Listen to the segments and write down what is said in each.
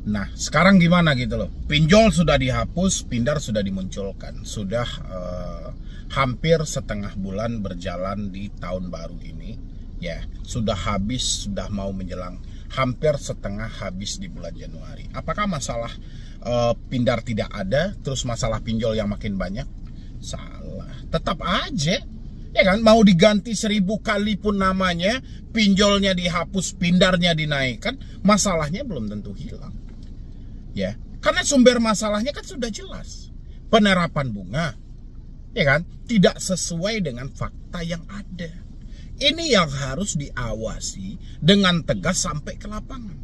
Nah, sekarang gimana gitu loh. Pinjol sudah dihapus, Pindar sudah dimunculkan. Sudah hampir setengah bulan berjalan di tahun baru ini. Ya, sudah habis, sudah mau menjelang hampir setengah habis di bulan Januari. Apakah masalah Pindar tidak ada, terus masalah pinjol yang makin banyak? Salah. Tetap aja. Ya kan, mau diganti 1000 kali pun namanya, pinjolnya dihapus, Pindarnya dinaikkan, masalahnya belum tentu hilang. Ya, karena sumber masalahnya kan sudah jelas. Penerapan bunga, ya kan, tidak sesuai dengan fakta yang ada. Ini yang harus diawasi dengan tegas sampai ke lapangan.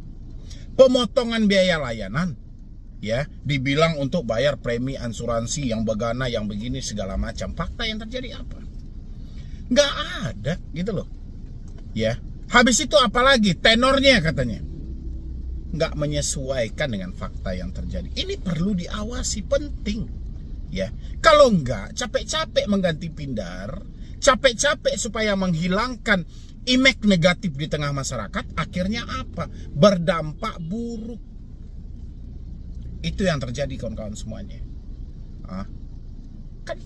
Pemotongan biaya layanan, ya, dibilang untuk bayar premi asuransi yang begana, yang begini segala macam. Fakta yang terjadi apa? Nggak ada gitu loh. Ya, habis itu apalagi tenornya katanya nggak menyesuaikan dengan fakta yang terjadi. Ini perlu diawasi, penting. Ya, kalau nggak capek-capek mengganti Pindar, capek-capek supaya menghilangkan image negatif di tengah masyarakat, akhirnya apa? Berdampak buruk. Itu yang terjadi kawan-kawan semuanya. Kan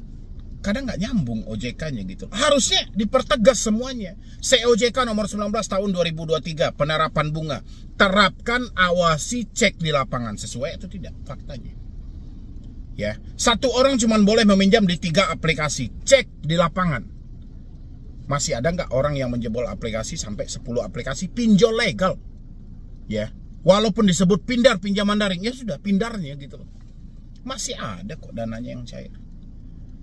kadang nggak nyambung OJK-nya gitu. Harusnya dipertegas semuanya. COJK nomor 19 tahun 2023, penerapan bunga. Terapkan, awasi, cek di lapangan. Sesuai atau tidak faktanya. Ya, satu orang cuma boleh meminjam di 3 aplikasi. Cek di lapangan. Masih ada nggak orang yang menjebol aplikasi sampai 10 aplikasi pinjol legal? Ya, walaupun disebut Pindar, pinjaman daring, ya sudah Pindarnya gitu loh. Masih ada kok dananya yang cair.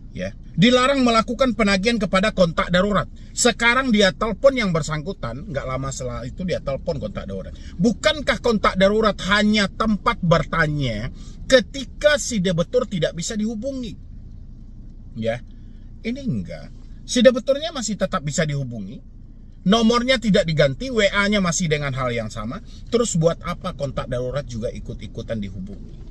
Ya, dilarang melakukan penagihan kepada kontak darurat. Sekarang dia telepon yang bersangkutan, nggak lama setelah itu dia telepon kontak darurat. Bukankah kontak darurat hanya tempat bertanya ketika si debitur tidak bisa dihubungi? Ya, ini enggak. Si debiturnya masih tetap bisa dihubungi. Nomornya tidak diganti, WA-nya masih dengan hal yang sama. Terus buat apa kontak darurat juga ikut-ikutan dihubungi?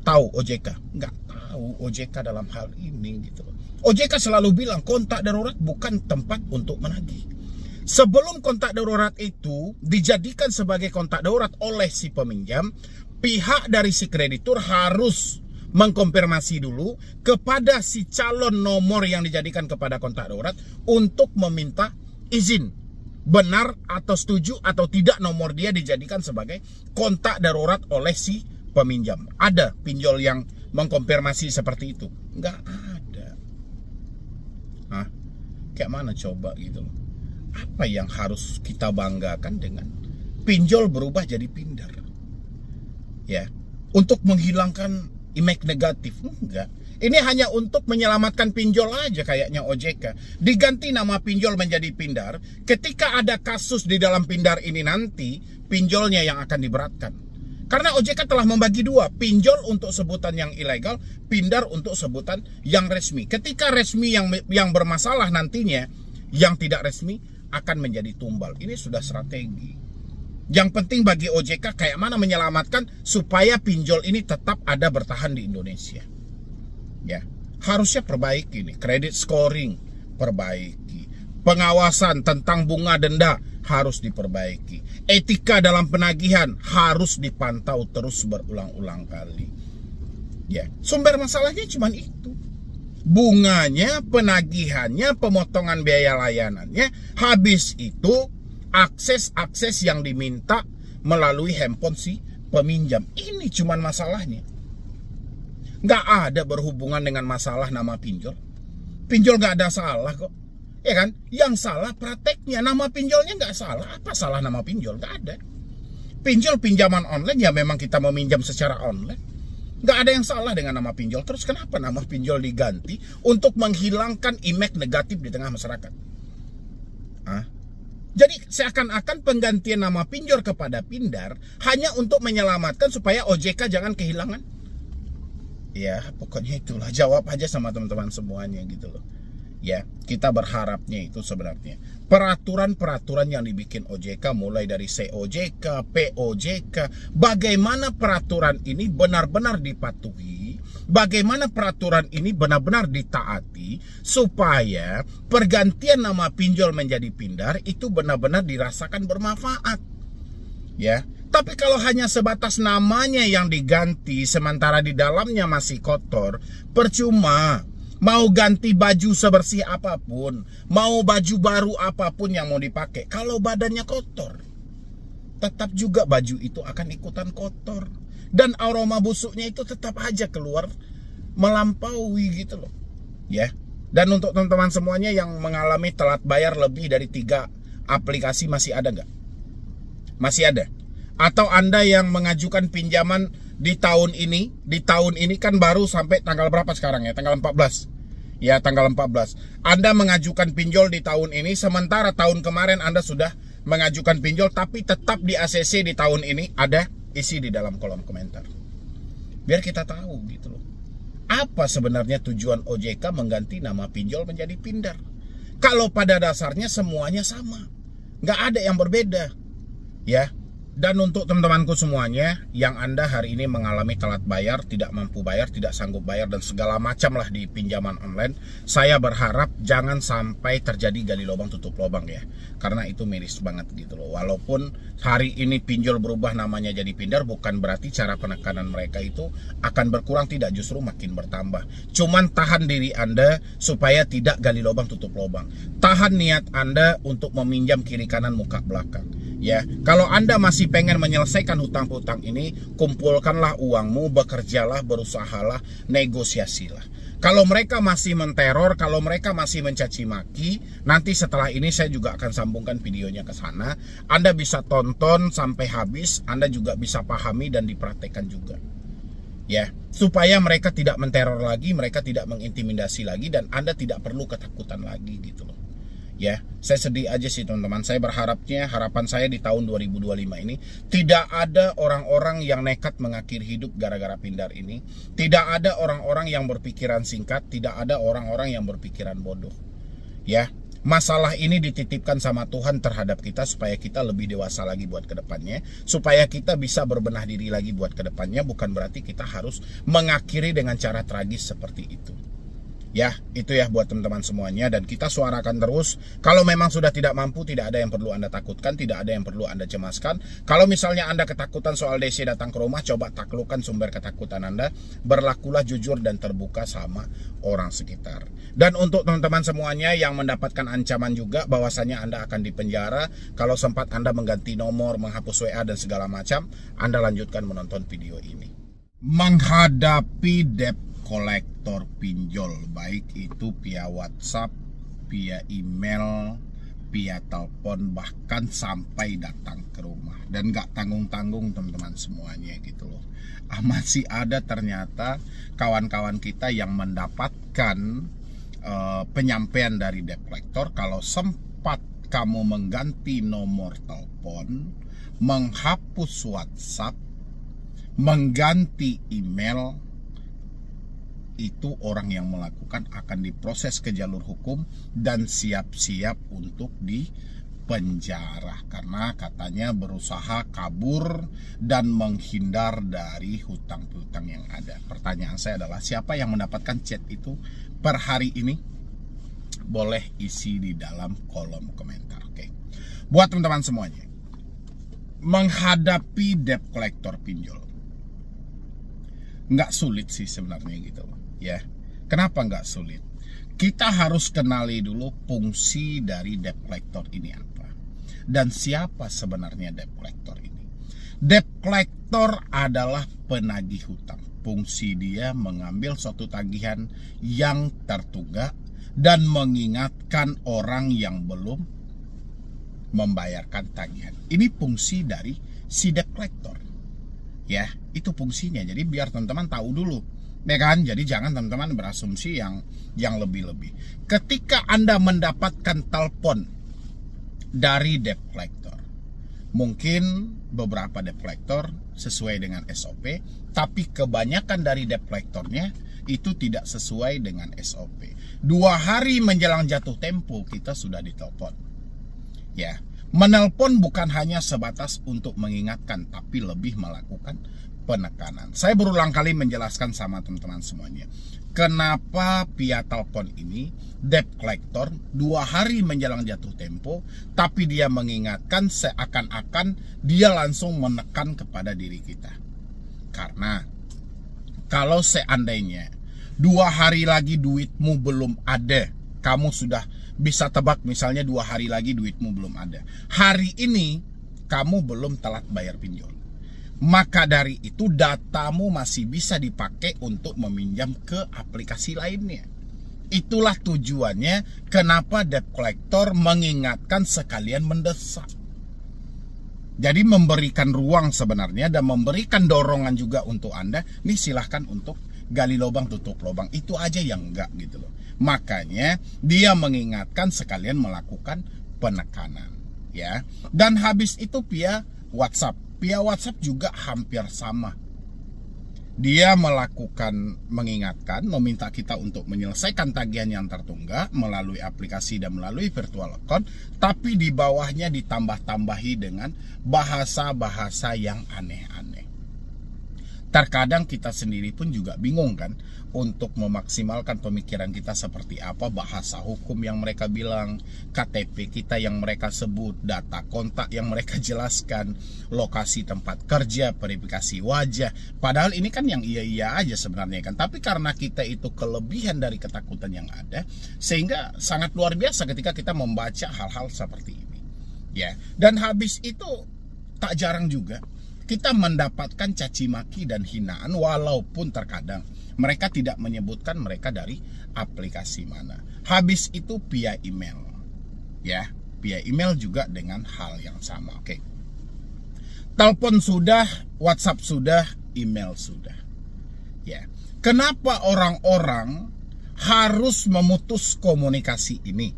Tahu OJK? Nggak tahu OJK dalam hal ini gitu. OJK selalu bilang kontak darurat bukan tempat untuk menagih. Sebelum kontak darurat itu dijadikan sebagai kontak darurat oleh si peminjam, pihak dari si kreditur harus mengkonfirmasi dulu kepada si calon nomor yang dijadikan kepada kontak darurat untuk meminta izin. Benar atau setuju atau tidak nomor dia dijadikan sebagai kontak darurat oleh si peminjam. Ada pinjol yang mengkonfirmasi seperti itu? Nggak ada. Kayak mana coba gitu loh. Apa yang harus kita banggakan dengan pinjol berubah jadi Pindar? Ya, untuk menghilangkan image negatif? Enggak. Ini hanya untuk menyelamatkan pinjol aja kayaknya OJK. Diganti nama pinjol menjadi Pindar. Ketika ada kasus di dalam Pindar ini nanti, pinjolnya yang akan diberatkan. Karena OJK telah membagi dua, pinjol untuk sebutan yang ilegal, Pindar untuk sebutan yang resmi. Ketika resmi yang bermasalah nantinya, yang tidak resmi akan menjadi tumbal. Ini sudah strategi. Yang penting bagi OJK kayak mana menyelamatkan supaya pinjol ini tetap ada bertahan di Indonesia. Ya, harusnya perbaiki nih, credit scoring perbaiki. Pengawasan tentang bunga denda harus diperbaiki. Etika dalam penagihan harus dipantau terus berulang-ulang kali. Ya, sumber masalahnya cuma itu. Bunganya, penagihannya, pemotongan biaya layanannya. Habis itu akses-akses yang diminta melalui handphone si peminjam. Ini cuma masalahnya. Nggak ada berhubungan dengan masalah nama pinjol. Pinjol nggak ada salah kok. Ya kan? Yang salah prakteknya. Nama pinjolnya nggak salah. Apa salah nama pinjol? Nggak ada. Pinjol pinjaman online ya memang kita meminjam secara online. Nggak ada yang salah dengan nama pinjol. Terus kenapa nama pinjol diganti untuk menghilangkan image negatif di tengah masyarakat? Jadi seakan-akan penggantian nama pinjol kepada Pindar hanya untuk menyelamatkan supaya OJK jangan kehilangan. Ya pokoknya itulah, jawab aja sama teman-teman semuanya gitu loh. Ya, kita berharapnya itu sebenarnya peraturan-peraturan yang dibikin OJK mulai dari COJK, POJK, bagaimana peraturan ini benar-benar dipatuhi, bagaimana peraturan ini benar-benar ditaati supaya pergantian nama pinjol menjadi Pindar itu benar-benar dirasakan bermanfaat. Ya. Tapi kalau hanya sebatas namanya yang diganti sementara di dalamnya masih kotor, percuma. Mau ganti baju sebersih apapun, mau baju baru apapun yang mau dipakai, kalau badannya kotor, tetap juga baju itu akan ikutan kotor. Dan aroma busuknya itu tetap aja keluar melampaui gitu loh. Ya. Dan untuk teman-teman semuanya yang mengalami telat bayar lebih dari 3 aplikasi, masih ada nggak? Masih ada? Atau Anda yang mengajukan pinjaman di tahun ini kan baru sampai tanggal berapa sekarang ya? Tanggal 14. Ya, tanggal 14. Anda mengajukan pinjol di tahun ini, sementara tahun kemarin Anda sudah mengajukan pinjol, tapi tetap di ACC di tahun ini ada, isi di dalam kolom komentar. Biar kita tahu gitu loh. Apa sebenarnya tujuan OJK mengganti nama pinjol menjadi Pindar? Kalau pada dasarnya semuanya sama. Nggak ada yang berbeda. Ya. Dan untuk teman-temanku semuanya yang Anda hari ini mengalami telat bayar, tidak mampu bayar, tidak sanggup bayar, dan segala macam lah di pinjaman online, saya berharap jangan sampai terjadi gali lubang tutup lubang ya. Karena itu miris banget gitu loh. Walaupun hari ini pinjol berubah namanya jadi Pindar, bukan berarti cara penekanan mereka itu akan berkurang, tidak, justru makin bertambah. Cuman tahan diri Anda supaya tidak gali lubang tutup lubang. Tahan niat Anda untuk meminjam kiri kanan muka belakang. Ya, kalau Anda masih pengen menyelesaikan hutang-hutang ini, kumpulkanlah uangmu, bekerjalah, berusahalah, negosiasilah. Kalau mereka masih menteror, kalau mereka masih mencaci maki, nanti setelah ini saya juga akan sambungkan videonya ke sana. Anda bisa tonton sampai habis, Anda juga bisa pahami dan dipraktekkan juga. Ya, supaya mereka tidak menteror lagi, mereka tidak mengintimidasi lagi, dan Anda tidak perlu ketakutan lagi gitu loh. Ya, saya sedih aja sih teman-teman. Saya harapan saya di tahun 2025 ini tidak ada orang-orang yang nekat mengakhiri hidup gara-gara Pindar ini. Tidak ada orang-orang yang berpikiran singkat, tidak ada orang-orang yang berpikiran bodoh. Ya, masalah ini dititipkan sama Tuhan terhadap kita supaya kita lebih dewasa lagi buat kedepannya, supaya kita bisa berbenah diri lagi buat kedepannya. Bukan berarti kita harus mengakhiri dengan cara tragis seperti itu. Ya, itu ya buat teman-teman semuanya, dan kita suarakan terus. Kalau memang sudah tidak mampu, tidak ada yang perlu Anda takutkan, tidak ada yang perlu Anda cemaskan. Kalau misalnya Anda ketakutan soal DC datang ke rumah, coba taklukkan sumber ketakutan Anda. Berlakulah jujur dan terbuka sama orang sekitar. Dan untuk teman-teman semuanya yang mendapatkan ancaman juga bahwasanya Anda akan dipenjara kalau sempat Anda mengganti nomor, menghapus WA dan segala macam, Anda lanjutkan menonton video ini. Menghadapi debt kolektor pinjol, baik itu via WhatsApp, via email, via telepon, bahkan sampai datang ke rumah, dan gak tanggung-tanggung teman-teman semuanya gitu loh. Masih ada ternyata kawan-kawan kita yang mendapatkan penyampaian dari debt kolektor kalau sempat kamu mengganti nomor telepon, menghapus WhatsApp, mengganti email, itu orang yang melakukan akan diproses ke jalur hukum dan siap-siap untuk dipenjara karena katanya berusaha kabur dan menghindar dari hutang-hutang yang ada. Pertanyaan saya adalah, siapa yang mendapatkan chat itu per hari ini? Boleh isi di dalam kolom komentar. Oke. Buat teman-teman semuanya, menghadapi debt kolektor pinjol nggak sulit sih sebenarnya gitu loh. Ya, kenapa nggak sulit? Kita harus kenali dulu fungsi dari debt collector ini apa, dan siapa sebenarnya debt collector ini. Debt collector adalah penagih hutang. Fungsi dia mengambil suatu tagihan yang tertunggak dan mengingatkan orang yang belum membayarkan tagihan. Ini fungsi dari si debt collector. Ya, itu fungsinya. Jadi biar teman-teman tahu dulu. Ya kan? Jadi jangan teman-teman berasumsi yang lebih-lebih. Ketika Anda mendapatkan telepon dari debt collector, mungkin beberapa debt collector sesuai dengan SOP, tapi kebanyakan dari debt collectornya itu tidak sesuai dengan SOP. 2 hari menjelang jatuh tempo kita sudah ditelepon. Ya, menelpon bukan hanya sebatas untuk mengingatkan, tapi lebih melakukan penekanan. Saya berulang kali menjelaskan sama teman-teman semuanya. Kenapa via telepon ini debt collector 2 hari menjelang jatuh tempo, tapi dia mengingatkan seakan-akan dia langsung menekan kepada diri kita. Karena kalau seandainya 2 hari lagi duitmu belum ada, kamu sudah bisa tebak misalnya 2 hari lagi duitmu belum ada. Hari ini kamu belum telat bayar pinjol. Maka dari itu datamu masih bisa dipakai untuk meminjam ke aplikasi lainnya. Itulah tujuannya kenapa debt collector mengingatkan sekalian mendesak. Jadi memberikan ruang sebenarnya dan memberikan dorongan juga untuk Anda. Nih silahkan untuk gali lubang tutup lubang. Itu aja yang enggak gitu loh. Makanya dia mengingatkan sekalian melakukan penekanan. Ya. Dan habis itu via WhatsApp. Via WhatsApp juga hampir sama. Dia mengingatkan, meminta kita untuk menyelesaikan tagihan yang tertunggak melalui aplikasi dan melalui virtual account, tapi di bawahnya ditambah-tambahi dengan bahasa-bahasa yang aneh-aneh. Terkadang kita sendiri pun juga bingung kan untuk memaksimalkan pemikiran kita seperti apa bahasa hukum yang mereka bilang, KTP kita yang mereka sebut, data kontak yang mereka jelaskan, lokasi tempat kerja, verifikasi wajah. Padahal ini kan yang iya-iya aja sebenarnya kan. Tapi karena kita itu kelebihan dari ketakutan yang ada, sehingga sangat luar biasa ketika kita membaca hal-hal seperti ini. Ya, dan habis itu tak jarang juga kita mendapatkan caci maki dan hinaan walaupun terkadang mereka tidak menyebutkan mereka dari aplikasi mana. Habis itu via email. Ya, via email juga dengan hal yang sama. Oke. Telepon sudah, WhatsApp sudah, email sudah. Ya. Kenapa orang-orang harus memutus komunikasi ini?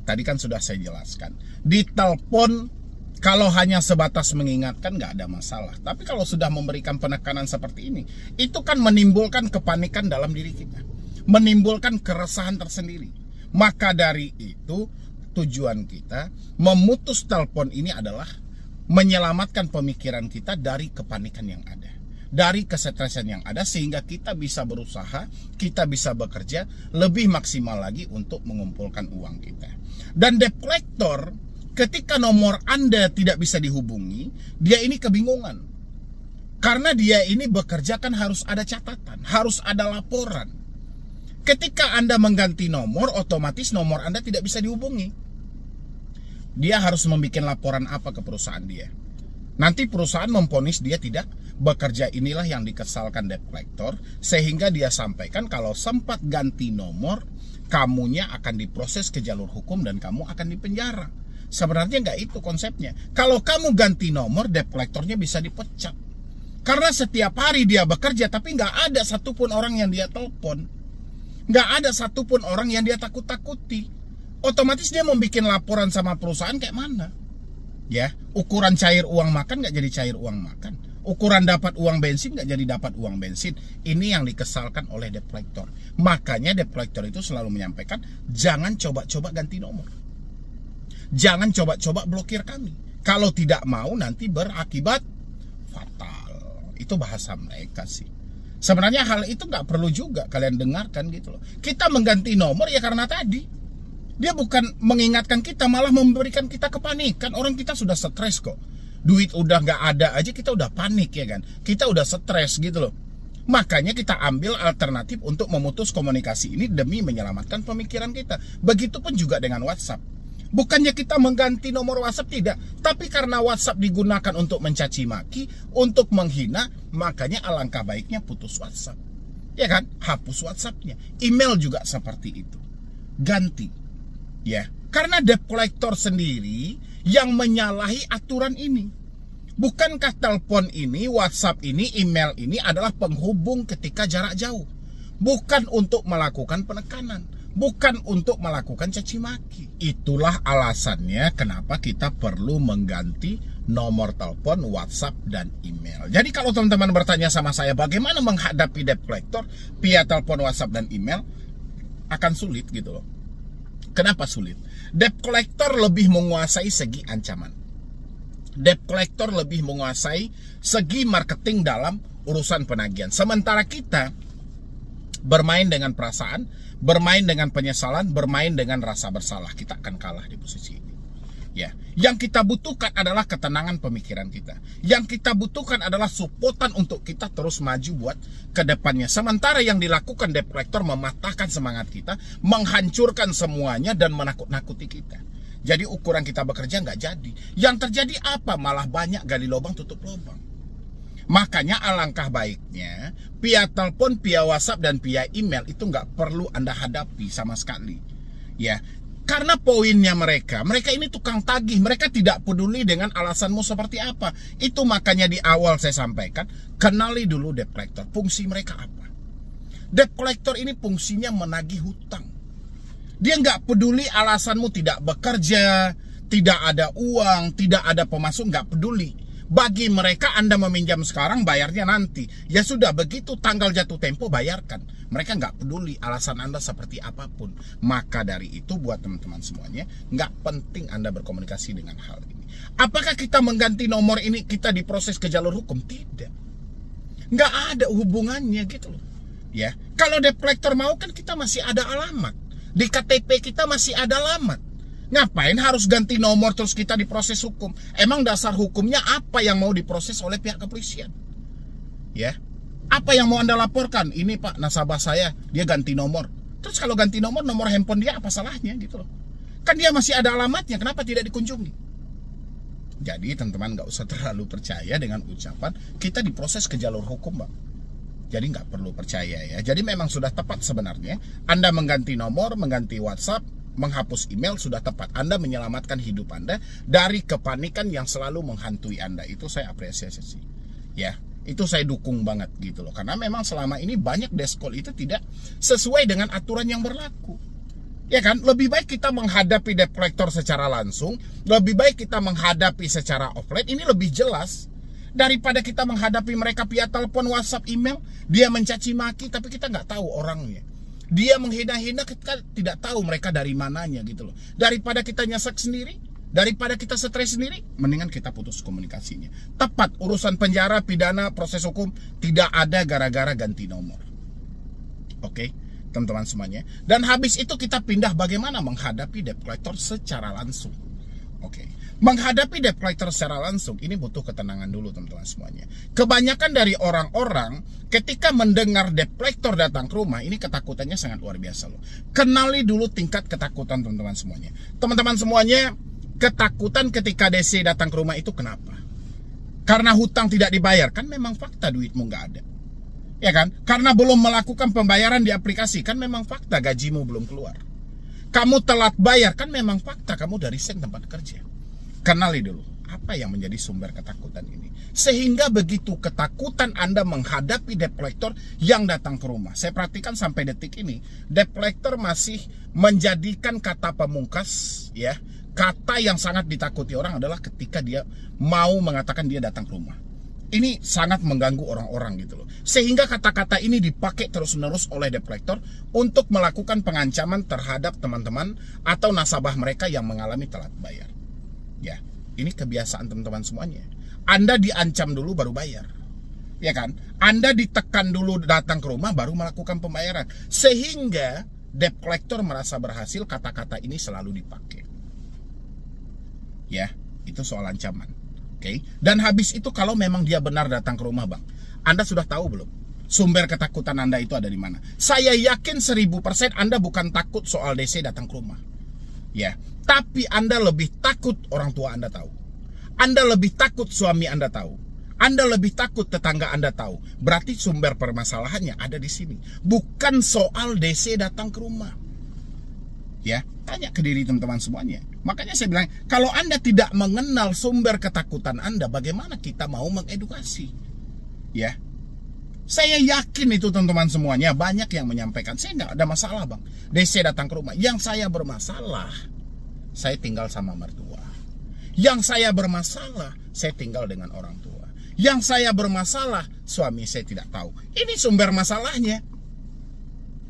Tadi kan sudah saya jelaskan. Di telepon kalau hanya sebatas mengingatkan nggak ada masalah. Tapi kalau sudah memberikan penekanan seperti ini, itu kan menimbulkan kepanikan dalam diri kita. Menimbulkan keresahan tersendiri. Maka dari itu, tujuan kita memutus telepon ini adalah menyelamatkan pemikiran kita dari kepanikan yang ada. Dari kesetresan yang ada sehingga kita bisa berusaha, kita bisa bekerja lebih maksimal lagi untuk mengumpulkan uang kita. Dan debt collector, ketika nomor Anda tidak bisa dihubungi, dia ini kebingungan. Karena dia ini bekerja kan harus ada catatan, harus ada laporan. Ketika Anda mengganti nomor, otomatis nomor Anda tidak bisa dihubungi. Dia harus membuat laporan apa ke perusahaan dia. Nanti perusahaan memvonis dia tidak bekerja. Inilah yang dikesalkan debt collector, sehingga dia sampaikan kalau sempat ganti nomor, kamunya akan diproses ke jalur hukum dan kamu akan dipenjara. Sebenarnya nggak itu konsepnya. Kalau kamu ganti nomor, debt collectornya bisa dipecat. Karena setiap hari dia bekerja, tapi nggak ada satupun orang yang dia telepon. Nggak ada satupun orang yang dia takut-takuti. Otomatis dia membuat laporan sama perusahaan kayak mana? Ya, ukuran cair uang makan nggak jadi cair uang makan. Ukuran dapat uang bensin nggak jadi dapat uang bensin. Ini yang dikesalkan oleh debt collector. Makanya debt collector itu selalu menyampaikan, jangan coba-coba ganti nomor. Jangan coba-coba blokir kami. Kalau tidak mau nanti berakibat fatal. Itu bahasa mereka sih. Sebenarnya hal itu nggak perlu juga kalian dengarkan gitu loh. Kita mengganti nomor ya karena tadi. Dia bukan mengingatkan kita, malah memberikan kita kepanikan. Orang kita sudah stres kok. Duit udah nggak ada aja kita udah panik ya kan. Kita udah stres gitu loh. Makanya kita ambil alternatif untuk memutus komunikasi ini demi menyelamatkan pemikiran kita. Begitupun juga dengan WhatsApp. Bukannya kita mengganti nomor WhatsApp, tidak. Tapi karena WhatsApp digunakan untuk mencaci maki, untuk menghina, makanya alangkah baiknya putus WhatsApp. Ya kan? Hapus WhatsAppnya. Email juga seperti itu. Ganti. Ya. Karena debt collector sendiri yang menyalahi aturan ini. Bukankah telepon ini, WhatsApp ini, email ini adalah penghubung ketika jarak jauh. Bukan untuk melakukan penekanan. Bukan untuk melakukan caci maki. Itulah alasannya kenapa kita perlu mengganti nomor telepon, WhatsApp, dan email. Jadi kalau teman-teman bertanya sama saya bagaimana menghadapi debt collector via telepon, WhatsApp, dan email, akan sulit gitu loh. Kenapa sulit? Debt collector lebih menguasai segi ancaman. Debt collector lebih menguasai segi marketing dalam urusan penagihan. Sementara kita bermain dengan perasaan, bermain dengan penyesalan, bermain dengan rasa bersalah. Kita akan kalah di posisi ini. Ya, yang kita butuhkan adalah ketenangan pemikiran kita. Yang kita butuhkan adalah supportan untuk kita terus maju buat ke depannya. Sementara yang dilakukan debt collector mematahkan semangat kita, menghancurkan semuanya dan menakut-nakuti kita. Jadi ukuran kita bekerja nggak jadi. Yang terjadi apa? Malah banyak gali lubang tutup lubang. Makanya alangkah baiknya via telepon, via WhatsApp, dan via email itu nggak perlu Anda hadapi sama sekali. Ya, karena poinnya mereka ini tukang tagih. Mereka tidak peduli dengan alasanmu seperti apa. Itu makanya di awal saya sampaikan, kenali dulu debt collector. Fungsi mereka apa? Debt collector ini fungsinya menagih hutang. Dia nggak peduli alasanmu tidak bekerja, tidak ada uang, tidak ada pemasukan, nggak peduli. Bagi mereka Anda meminjam sekarang, bayarnya nanti. Ya sudah, begitu tanggal jatuh tempo bayarkan. Mereka nggak peduli alasan Anda seperti apapun. Maka dari itu buat teman-teman semuanya, nggak penting Anda berkomunikasi dengan hal ini. Apakah kita mengganti nomor ini kita diproses ke jalur hukum? Tidak. Nggak ada hubungannya gitu loh. Ya, kalau debt collector mau kan kita masih ada alamat. Di KTP kita masih ada alamat. Ngapain harus ganti nomor terus kita diproses hukum? Emang dasar hukumnya apa yang mau diproses oleh pihak kepolisian? Ya, apa yang mau Anda laporkan? Ini Pak, nasabah saya, dia ganti nomor. Terus kalau ganti nomor handphone dia apa salahnya gitu loh? Kan dia masih ada alamatnya, kenapa tidak dikunjungi? Jadi teman-teman nggak usah terlalu percaya dengan ucapan kita diproses ke jalur hukum, Bang. Jadi nggak perlu percaya ya. Jadi memang sudah tepat sebenarnya. Anda mengganti nomor, mengganti WhatsApp, menghapus email sudah tepat. Anda menyelamatkan hidup Anda dari kepanikan yang selalu menghantui Anda. Itu saya apresiasi. Ya, itu saya dukung banget gitu loh. Karena memang selama ini banyak deskol itu tidak sesuai dengan aturan yang berlaku. Ya kan, lebih baik kita menghadapi debt collector secara langsung, lebih baik kita menghadapi secara offline. Ini lebih jelas daripada kita menghadapi mereka via telepon, WhatsApp, email. Dia mencaci maki tapi kita nggak tahu orangnya. Dia menghina-hina, kita tidak tahu mereka dari mananya gitu loh. Daripada kita nyesek sendiri, daripada kita stres sendiri, mendingan kita putus komunikasinya. Tepat, urusan penjara, pidana, proses hukum tidak ada gara-gara ganti nomor. Oke, teman-teman semuanya. Dan habis itu kita pindah bagaimana menghadapi debt collector secara langsung. Oke, menghadapi debt collector secara langsung ini butuh ketenangan dulu teman-teman semuanya. Kebanyakan dari orang-orang ketika mendengar debt collector datang ke rumah ini ketakutannya sangat luar biasa loh. Kenali dulu tingkat ketakutan teman-teman semuanya. Teman-teman semuanya, ketakutan ketika DC datang ke rumah itu kenapa? Karena hutang tidak dibayar, kan memang fakta duitmu nggak ada. Ya kan? Karena belum melakukan pembayaran di aplikasi, kan memang fakta gajimu belum keluar. Kamu telat bayar, kan memang fakta kamu dari resign tempat kerja. Kenali dulu apa yang menjadi sumber ketakutan ini. Sehingga begitu ketakutan Anda menghadapi debt collector yang datang ke rumah. Saya perhatikan sampai detik ini, debt collector masih menjadikan kata pamungkas, ya, kata yang sangat ditakuti orang adalah ketika dia mau mengatakan dia datang ke rumah. Ini sangat mengganggu orang-orang gitu loh. Sehingga kata-kata ini dipakai terus-menerus oleh debt collector untuk melakukan pengancaman terhadap teman-teman atau nasabah mereka yang mengalami telat bayar. Ya, ini kebiasaan teman-teman semuanya. Anda diancam dulu baru bayar. Ya kan? Anda ditekan dulu datang ke rumah baru melakukan pembayaran. Sehingga debt collector merasa berhasil, kata-kata ini selalu dipakai. Ya, itu soal ancaman. Oke. Dan habis itu kalau memang dia benar datang ke rumah, Bang, Anda sudah tahu belum sumber ketakutan Anda itu ada di mana? Saya yakin 1000% Anda bukan takut soal DC datang ke rumah. Ya, tapi Anda lebih takut orang tua Anda tahu. Anda lebih takut suami Anda tahu. Anda lebih takut tetangga Anda tahu. Berarti sumber permasalahannya ada di sini. Bukan soal DC datang ke rumah. Ya, tanya ke diri teman-teman semuanya. Makanya saya bilang, kalau Anda tidak mengenal sumber ketakutan Anda, bagaimana kita mau mengedukasi? Ya, saya yakin itu teman-teman semuanya banyak yang menyampaikan, saya nggak ada masalah Bang, DC datang ke rumah. Yang saya bermasalah, saya tinggal sama mertua. Yang saya bermasalah, saya tinggal dengan orang tua. Yang saya bermasalah, suami saya tidak tahu. Ini sumber masalahnya.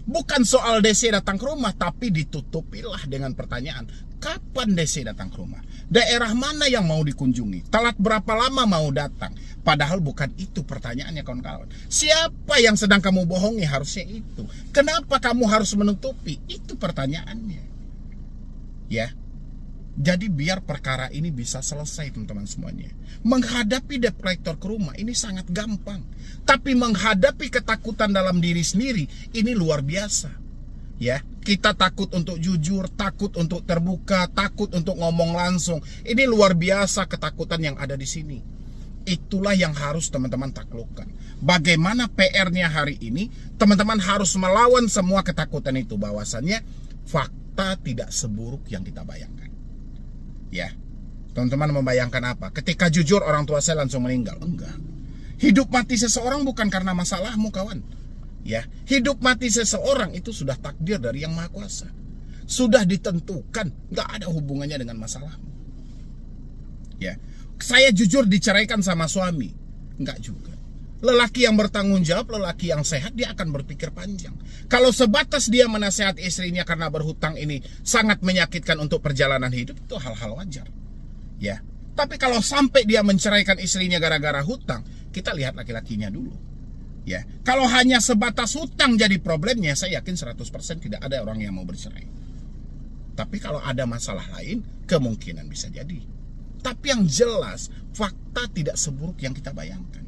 Bukan soal DC datang ke rumah, tapi ditutupilah dengan pertanyaan, Kapan DC datang ke rumah? Daerah mana yang mau dikunjungi? Telat berapa lama mau datang? Padahal bukan itu pertanyaannya, kawan-kawan. Siapa yang sedang kamu bohongi? Harusnya itu. Kenapa kamu harus menutupi? Itu pertanyaannya. Ya. Jadi biar perkara ini bisa selesai, teman-teman semuanya. Menghadapi debt collector ke rumah ini sangat gampang. Tapi menghadapi ketakutan dalam diri sendiri ini luar biasa. Ya, kita takut untuk jujur, takut untuk terbuka, takut untuk ngomong langsung. Ini luar biasa ketakutan yang ada di sini. Itulah yang harus teman-teman taklukkan. Bagaimana PR-nya hari ini? Teman-teman harus melawan semua ketakutan itu. Bahwasannya fakta tidak seburuk yang kita bayangkan. Ya, teman-teman membayangkan apa? Ketika jujur orang tua saya langsung meninggal. Enggak. Hidup mati seseorang bukan karena masalahmu, kawan. Ya, hidup mati seseorang itu sudah takdir dari Yang Maha Kuasa. Sudah ditentukan, nggak ada hubungannya dengan masalahmu. Ya, saya jujur diceraikan sama suami, nggak juga. Lelaki yang bertanggung jawab, lelaki yang sehat, dia akan berpikir panjang. Kalau sebatas dia menasihati istrinya karena berhutang ini sangat menyakitkan untuk perjalanan hidup, itu hal-hal wajar. Ya, tapi kalau sampai dia menceraikan istrinya gara-gara hutang, kita lihat laki-lakinya dulu. Ya, kalau hanya sebatas hutang jadi problemnya, saya yakin 100% tidak ada orang yang mau bercerai. Tapi kalau ada masalah lain, kemungkinan bisa jadi. Tapi yang jelas, fakta tidak seburuk yang kita bayangkan.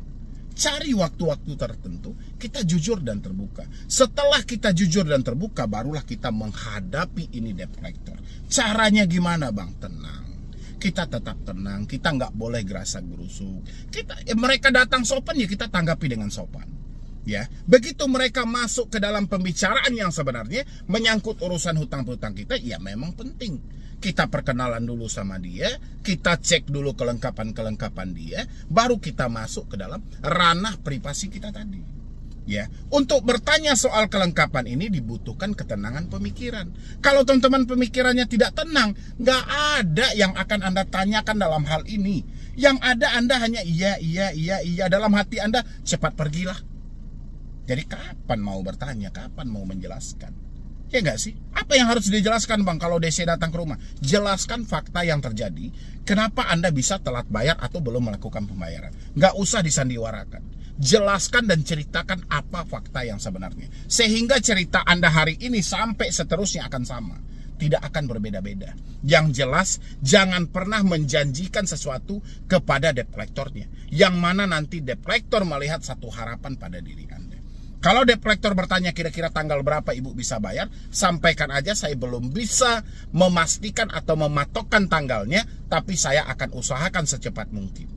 Cari waktu-waktu tertentu, kita jujur dan terbuka. Setelah kita jujur dan terbuka, barulah kita menghadapi ini debt collector. Caranya gimana, Bang? Tenang. Kita tetap tenang, kita nggak boleh gerasa gerusuk. Mereka datang sopan, ya kita tanggapi dengan sopan. Ya, begitu mereka masuk ke dalam pembicaraan yang sebenarnya menyangkut urusan hutang-hutang kita, ya memang penting. Kita perkenalan dulu sama dia, kita cek dulu kelengkapan-kelengkapan dia, baru kita masuk ke dalam ranah privasi kita tadi. Ya, untuk bertanya soal kelengkapan ini dibutuhkan ketenangan pemikiran. Kalau teman-teman pemikirannya tidak tenang, nggak ada yang akan Anda tanyakan dalam hal ini. Yang ada Anda hanya iya, dalam hati Anda cepat pergilah. Jadi kapan mau bertanya, kapan mau menjelaskan? Ya nggak sih? Apa yang harus dijelaskan, Bang, kalau DC datang ke rumah? Jelaskan fakta yang terjadi. Kenapa Anda bisa telat bayar atau belum melakukan pembayaran? Nggak usah disandiwarakan. Jelaskan dan ceritakan apa fakta yang sebenarnya. Sehingga cerita Anda hari ini sampai seterusnya akan sama. Tidak akan berbeda-beda. Yang jelas, jangan pernah menjanjikan sesuatu kepada debt collector-nya. Yang mana nanti debt collector melihat satu harapan pada diri Anda. Kalau debt collector bertanya kira-kira tanggal berapa ibu bisa bayar, sampaikan aja saya belum bisa memastikan atau mematokkan tanggalnya, tapi saya akan usahakan secepat mungkin.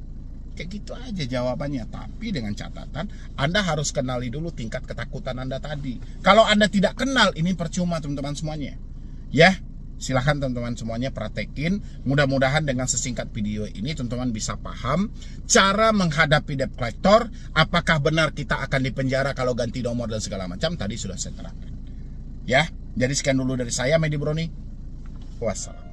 Kayak gitu aja jawabannya. Tapi dengan catatan, Anda harus kenali dulu tingkat ketakutan Anda tadi. Kalau Anda tidak kenal, ini percuma teman-teman semuanya. Ya, silahkan teman-teman semuanya praktekin. Mudah-mudahan dengan sesingkat video ini teman-teman bisa paham cara menghadapi debt collector. Apakah benar kita akan dipenjara kalau ganti nomor dan segala macam. Tadi sudah saya terangkan. Ya, jadi sekian dulu dari saya, Medi Broni. Wassalam.